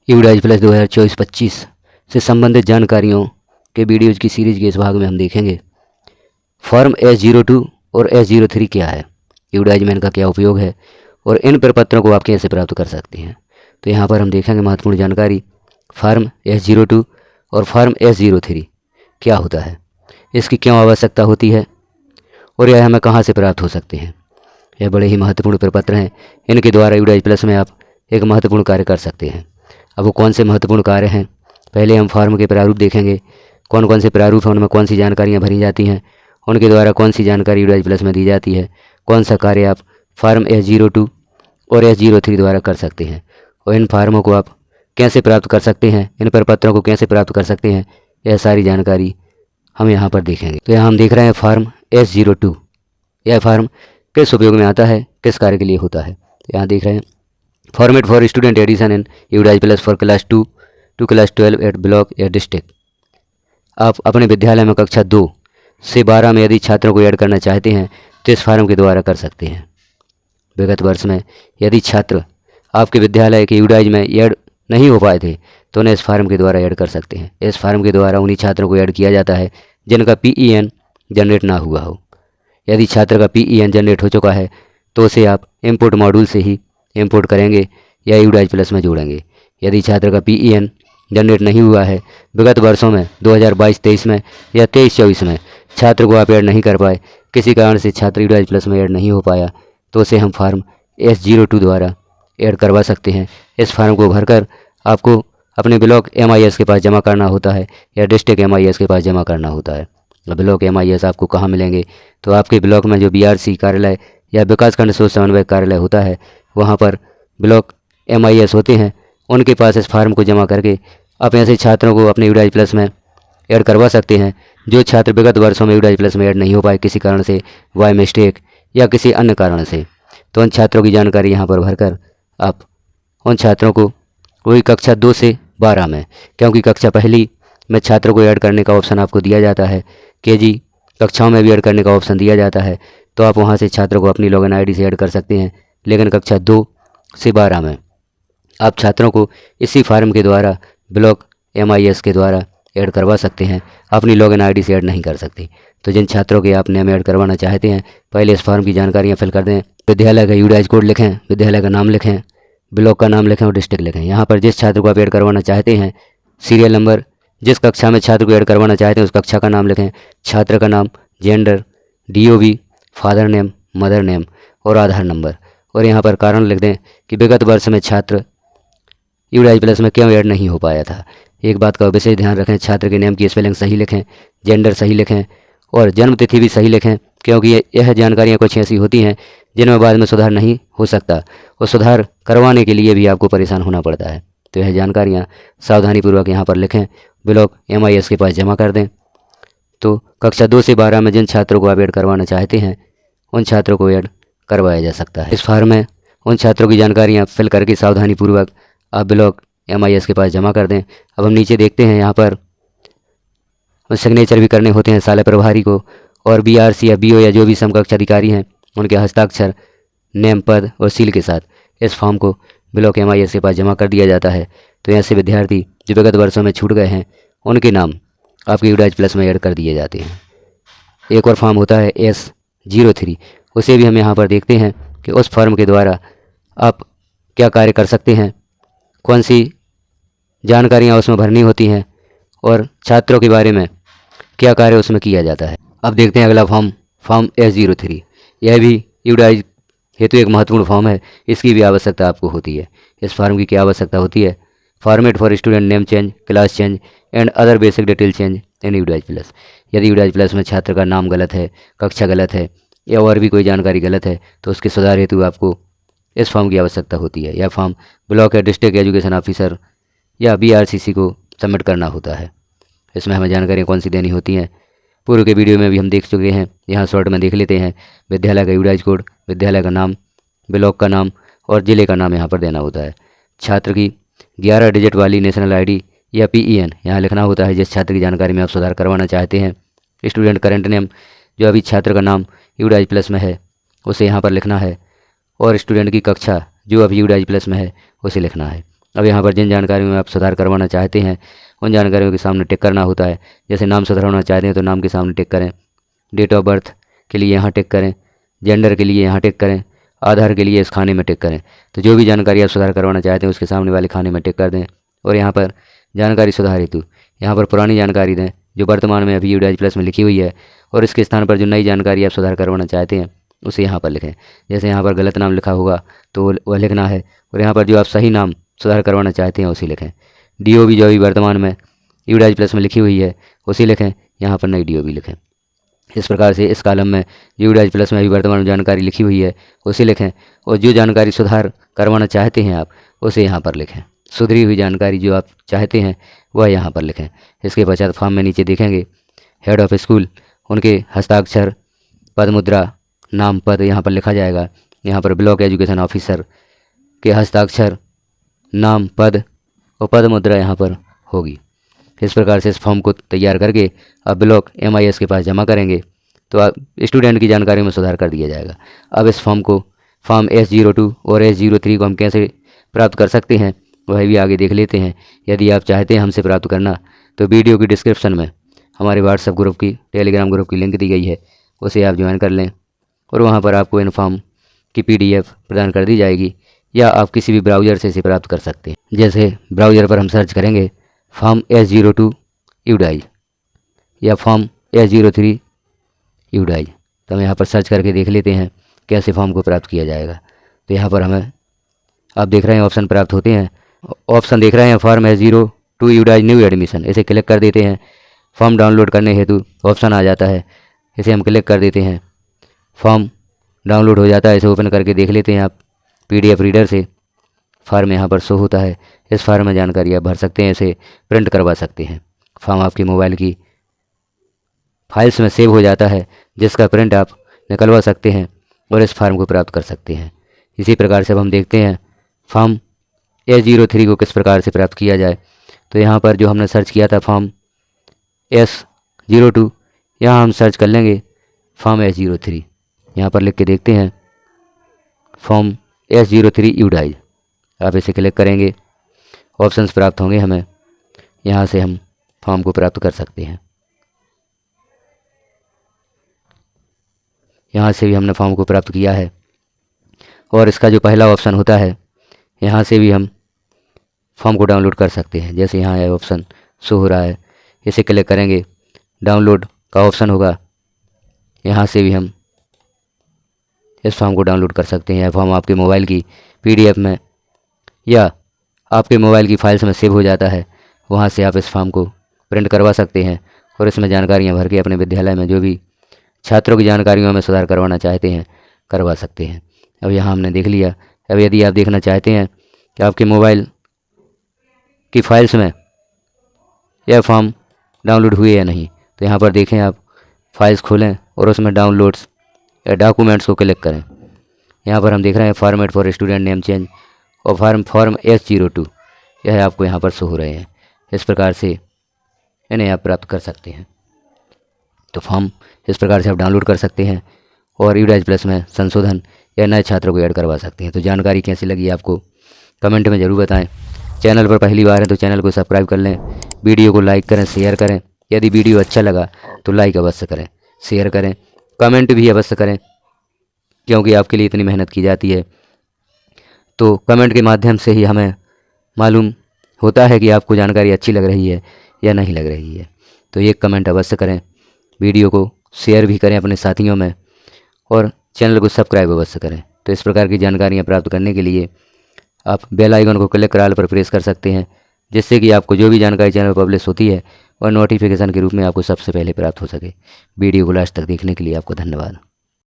यूडाइज plus 2024-25 से संबंधित जानकारियों के वीडियोज़ की सीरीज़ के इस भाग में हम देखेंगे फॉर्म S02 और S03 क्या है, यूडाइज में इनका क्या उपयोग है और इन प्रपत्रों को आप कैसे प्राप्त कर सकते हैं। तो यहाँ पर हम देखेंगे महत्वपूर्ण जानकारी फॉर्म S02 और फॉर्म S03 क्या होता है, इसकी क्यों आवश्यकता होती है और यह हमें कहाँ से प्राप्त हो सकते हैं। यह बड़े ही महत्वपूर्ण प्रपत्र हैं, इनके द्वारा यूडाइज प्लस में आप एक महत्वपूर्ण कार्य कर सकते हैं। अब वो कौन से महत्वपूर्ण कार्य हैं, पहले हम फॉर्म के प्रारूप देखेंगे, कौन कौन से प्रारूप हैं, उनमें कौन सी जानकारियाँ भरी जाती हैं, उनके द्वारा कौन सी जानकारी यूडाइज प्लस में दी जाती है, कौन सा कार्य आप फॉर्म S02 और S03 द्वारा कर सकते हैं और इन फार्मों को आप कैसे प्राप्त कर सकते हैं, इन प्रपत्रों को कैसे प्राप्त कर सकते हैं, यह सारी जानकारी हम यहाँ पर देखेंगे। तो यहाँ हम देख रहे हैं फॉर्म S02, यह फार्म किस उपयोग में आता है, किस कार्य के लिए होता है। तो यहाँ देख रहे हैं format for student addition in UDISE plus for class 2 to class 12 at block या डिस्ट्रिक्ट। आप अपने विद्यालय में कक्षा 2 से 12 में यदि छात्रों को ऐड करना चाहते हैं तो इस फार्म के द्वारा कर सकते हैं। विगत वर्ष में यदि छात्र आपके विद्यालय के यूडाइज में ऐड नहीं हो पाए थे तो उन्हें इस फार्म के द्वारा ऐड कर सकते हैं। इस फार्म के द्वारा उन्हीं छात्रों को ऐड किया जाता है जिनका PEN जनरेट ना हुआ हो। यदि छात्र का PEN जनरेट हो चुका है तो उसे आप इंपोर्ट मॉड्यूल से ही इंपोर्ट करेंगे या यूडाइज प्लस में जोड़ेंगे। यदि छात्र का PEN जनरेट नहीं हुआ है, विगत वर्षों में 2022-23 में या 23-24 में छात्र को आप ऐड नहीं कर पाए, किसी कारण से छात्र यूडाइज प्लस में ऐड नहीं हो पाया, तो उसे हम फार्म S02 द्वारा ऐड करवा सकते हैं। इस फार्म को भरकर आपको अपने ब्लॉक MIS के पास जमा करना होता है या डिस्ट्रिक्ट MIS के पास जमा करना होता है। ब्लॉक MIS आपको कहाँ मिलेंगे, तो आपके ब्लॉक में जो BRC कार्यालय या विकासखंड शोध समन्वय कार्यालय होता है वहाँ पर ब्लॉक MIS होते हैं, उनके पास इस फार्म को जमा करके आप ऐसे छात्रों को अपने यूडाइज प्लस में ऐड करवा सकते हैं जो छात्र विगत वर्षों में यूडाइज प्लस में ऐड नहीं हो पाए किसी कारण से, बाय मिस्टेक या किसी अन्य कारण से। तो उन छात्रों की जानकारी यहाँ पर भरकर आप उन छात्रों को वही कक्षा 2 से 12 में, क्योंकि कक्षा पहली में छात्रों को ऐड करने का ऑप्शन आपको दिया जाता है, KG कक्षाओं में भी ऐड करने का ऑप्शन दिया जाता है, तो आप वहाँ से छात्रों को अपनी लॉगिन ID से ऐड कर सकते हैं। लेकिन कक्षा 2 से 12 में आप छात्रों को इसी फार्म के द्वारा ब्लॉक MIS के द्वारा ऐड करवा सकते हैं, अपनी लॉगिन ID से ऐड नहीं कर सकते। तो जिन छात्रों के आप नेम ऐड करवाना चाहते हैं पहले इस फार्म की जानकारियाँ फिल कर दें, विद्यालय का यूडाइज कोड लिखें, विद्यालय का नाम लिखें, ब्लॉक का नाम लिखें और डिस्ट्रिक्ट लिखें। यहाँ पर जिस छात्र को आप ऐड करवाना चाहते हैं, सीरियल नंबर, जिस कक्षा में छात्र को ऐड करवाना चाहते हैं उस कक्षा का नाम लिखें, छात्र का नाम, gender, DOB, father name, mother name और आधार नंबर, और यहाँ पर कारण लिख दें कि विगत वर्ष में छात्र यूडाइज प्लस में क्यों ऐड नहीं हो पाया था। एक बात का विशेष ध्यान रखें, छात्र के नेम की स्पेलिंग सही लिखें, जेंडर सही लिखें और जन्म तिथि भी सही लिखें, क्योंकि यह जानकारियाँ कुछ ऐसी होती हैं जिनमें बाद में सुधार नहीं हो सकता और सुधार करवाने के लिए भी आपको परेशान होना पड़ता है। तो यह जानकारियाँ सावधानीपूर्वक यहाँ पर लिखें, ब्लॉक MIS के पास जमा कर दें। तो कक्षा 2 से 12 में जिन छात्रों को आप ऐड करवाना चाहते हैं उन छात्रों को ऐड करवाया जा सकता है। इस फार्म में उन छात्रों की जानकारियाँ फिल करके सावधानीपूर्वक आप ब्लॉक MIS के पास जमा कर दें। अब हम नीचे देखते हैं, यहाँ पर सिग्नेचर भी करने होते हैं शाला प्रभारी को, और BRC या BO या जो भी समकक्ष अधिकारी हैं उनके हस्ताक्षर, नेम, पद और सील के साथ इस फॉर्म को ब्लॉक MIS के पास जमा कर दिया जाता है। तो ऐसे विद्यार्थी जो विगत वर्षों में छूट गए हैं उनके नाम आपके यूडाइज प्लस में ऐड कर दिए जाते हैं। एक और फॉर्म होता है S03, उसे भी हम यहाँ पर देखते हैं कि उस फॉर्म के द्वारा आप क्या कार्य कर सकते हैं, कौन सी जानकारियाँ उसमें भरनी होती हैं और छात्रों के बारे में क्या कार्य उसमें किया जाता है। अब देखते हैं अगला फॉर्म S03। यह भी यूडाइज हेतु एक महत्वपूर्ण फॉर्म है, इसकी भी आवश्यकता आपको होती है। इस फॉर्म की क्या आवश्यकता होती है, format for student name change, class change and other basic detail change in UDISE plus. यदि यूडाइज प्लस में छात्र का नाम गलत है, कक्षा गलत है या और भी कोई जानकारी गलत है तो उसके सुधार हेतु आपको इस फॉर्म की आवश्यकता होती है। यह फॉर्म ब्लॉक या डिस्ट्रिक्ट एजुकेशन ऑफिसर या BRCC को सबमिट करना होता है। इसमें हमें जानकारियाँ कौन सी देनी होती हैं पूर्व के वीडियो में भी हम देख चुके हैं, यहाँ शॉर्ट में देख लेते हैं। विद्यालय का यूडाइज कोड, विद्यालय का नाम, ब्लॉक का नाम और ज़िले का नाम यहाँ पर देना होता है। छात्र की 11 डिजिट वाली नेशनल ID या PEN यहाँ लिखना होता है जिस छात्र की जानकारी में आप सुधार करवाना चाहते हैं। स्टूडेंट करेंट नेम, जो अभी छात्र का नाम यूडाइज प्लस में है उसे यहाँ पर लिखना है, और स्टूडेंट की कक्षा जो अभी यूडाइज प्लस में है उसे लिखना है। अब यहाँ पर जिन जानकारियों में आप सुधार करवाना चाहते हैं उन जानकारियों के सामने टिक करना होता है। जैसे नाम सुधारना चाहते हैं तो नाम के सामने टिक करें, डेट ऑफ बर्थ के लिए यहाँ टिक करें, जेंडर के लिए यहाँ टिक करें, आधार के लिए इस खाने में टिक करें। तो जो भी जानकारी आप सुधार करवाना चाहते हैं उसके सामने वाले खाने में टिक कर दें और यहाँ पर जानकारी सुधार हेतु यहाँ पर पुरानी जानकारी दें जो वर्तमान में अभी UDIG प्लस में लिखी हुई है, और इसके स्थान पर जो नई जानकारी आप सुधार करवाना चाहते हैं उसे यहाँ पर लिखें। जैसे यहाँ पर गलत नाम लिखा होगा तो वह लिखना है, और यहाँ पर जो आप सही नाम सुधार करवाना चाहते हैं उसे लिखें। DOB जो अभी वर्तमान में UDIG प्लस में लिखी हुई है उसे लिखें, यहाँ पर नई DOB लिखें। इस प्रकार से इस कॉलम में जो UDIG प्लस में अभी वर्तमान में जानकारी लिखी हुई है उसे लिखें, और जो जानकारी सुधार करवाना चाहते हैं आप उसे यहाँ पर लिखें। सुधरी हुई जानकारी जो आप चाहते हैं वह यहाँ पर लिखें। इसके पश्चात फॉर्म में नीचे देखेंगे हेड ऑफ स्कूल, उनके हस्ताक्षर, पद मुद्रा, नाम पद यहाँ पर लिखा जाएगा। यहाँ पर ब्लॉक एजुकेशन ऑफिसर के हस्ताक्षर, नाम पद और पद मुद्रा यहाँ पर होगी। इस प्रकार से इस फॉर्म को तैयार करके आप ब्लॉक MIS के पास जमा करेंगे तो आप स्टूडेंट की जानकारी में सुधार कर दिया जाएगा। अब इस फॉर्म को फॉर्म S02 और S03 को हम कैसे प्राप्त कर सकते हैं वह भी आगे देख लेते हैं। यदि आप चाहते हैं हमसे प्राप्त करना तो वीडियो की डिस्क्रिप्शन में हमारे व्हाट्सएप ग्रुप की, टेलीग्राम ग्रुप की लिंक दी गई है, उसे आप ज्वाइन कर लें और वहाँ पर आपको इन फॉर्म की PDF प्रदान कर दी जाएगी, या आप किसी भी ब्राउज़र से इसे प्राप्त कर सकते हैं। जैसे ब्राउज़र पर हम सर्च करेंगे फॉर्म S02 UDIG या फॉर्म S03 UDIG, तो हम यहाँ पर सर्च करके देख लेते हैं कैसे फॉर्म को प्राप्त किया जाएगा। तो यहाँ पर हमें आप देख रहे हैं ऑप्शन प्राप्त होते हैं। ऑप्शन देख रहे हैं form S02 UDIG new admission, इसे क्लिक कर देते हैं। फॉर्म डाउनलोड करने हेतु ऑप्शन आ जाता है, इसे हम क्लिक कर देते हैं। फॉर्म डाउनलोड हो जाता है, इसे ओपन करके देख लेते हैं आप PDF रीडर से। फॉर्म यहाँ पर शो होता है, इस फॉर्म में जानकारी आप भर सकते हैं, इसे प्रिंट करवा सकते हैं। फॉर्म आपके मोबाइल की फाइल्स में सेव हो जाता है, जिसका प्रिंट आप निकलवा सकते हैं और इस फॉर्म को प्राप्त कर सकते हैं। इसी प्रकार से अब हम देखते हैं फॉर्म S03 को किस प्रकार से प्राप्त किया जाए। तो यहाँ पर जो हमने सर्च किया था फॉर्म S02, यहाँ हम सर्च कर लेंगे फॉर्म S03। यहाँ पर लिख के देखते हैं फॉर्म S03 UDIG, आप इसे क्लिक करेंगे, ऑप्शंस प्राप्त होंगे हमें। यहाँ से हम फॉर्म को प्राप्त कर सकते हैं। यहाँ से भी हमने फॉर्म को प्राप्त किया है, और इसका जो पहला ऑप्शन होता है यहाँ से भी हम फॉर्म को डाउनलोड कर सकते हैं। जैसे यहाँ है ऑप्शन शो हो रहा है, इसे क्लिक करेंगे, डाउनलोड का ऑप्शन होगा, यहाँ से भी हम इस फॉर्म को डाउनलोड कर सकते हैं। यह फॉर्म आपके मोबाइल की PDF में या आपके मोबाइल की फाइल्स में सेव हो जाता है, वहाँ से आप इस फॉर्म को प्रिंट करवा सकते हैं और इसमें जानकारियाँ भर के अपने विद्यालय में जो भी छात्रों की जानकारियों में सुधार करवाना चाहते हैं करवा सकते हैं। अब यहाँ हमने देख लिया। अब यदि आप देखना चाहते हैं कि आपके मोबाइल की फाइल्स में यह फॉर्म डाउनलोड हुए या नहीं, तो यहाँ पर देखें, आप फाइल्स खोलें और उसमें डाउनलोड्स या डॉक्यूमेंट्स को क्लिक करें। यहाँ पर हम देख रहे हैं format for student name change और फॉर्म S02, यह आपको यहाँ पर शो हो रहे हैं। इस प्रकार से इन्हें आप प्राप्त कर सकते हैं। तो फॉर्म इस प्रकार से आप डाउनलोड कर सकते हैं और UDIG प्लस में संशोधन या नए छात्रों को ऐड करवा सकते हैं। तो जानकारी कैसी लगी आपको कमेंट में ज़रूर बताएं। चैनल पर पहली बार है तो चैनल को सब्सक्राइब कर लें, वीडियो को लाइक करें, शेयर करें। यदि वीडियो अच्छा लगा तो लाइक अवश्य करें, शेयर करें, कमेंट भी अवश्य करें, क्योंकि आपके लिए इतनी मेहनत की जाती है। तो कमेंट के माध्यम से ही हमें मालूम होता है कि आपको जानकारी अच्छी लग रही है या नहीं लग रही है। तो ये कमेंट अवश्य करें, वीडियो को शेयर भी करें अपने साथियों में और चैनल को सब्सक्राइब अवश्य करें। तो इस प्रकार की जानकारियाँ प्राप्त करने के लिए आप बेल आइकन को क्लिक कर ऑल पर प्रेस कर सकते हैं, जिससे कि आपको जो भी जानकारी चैनल पर पब्लिश होती है और नोटिफिकेशन के रूप में आपको सबसे पहले प्राप्त हो सके। वीडियो को लास्ट तक देखने के लिए आपको धन्यवाद।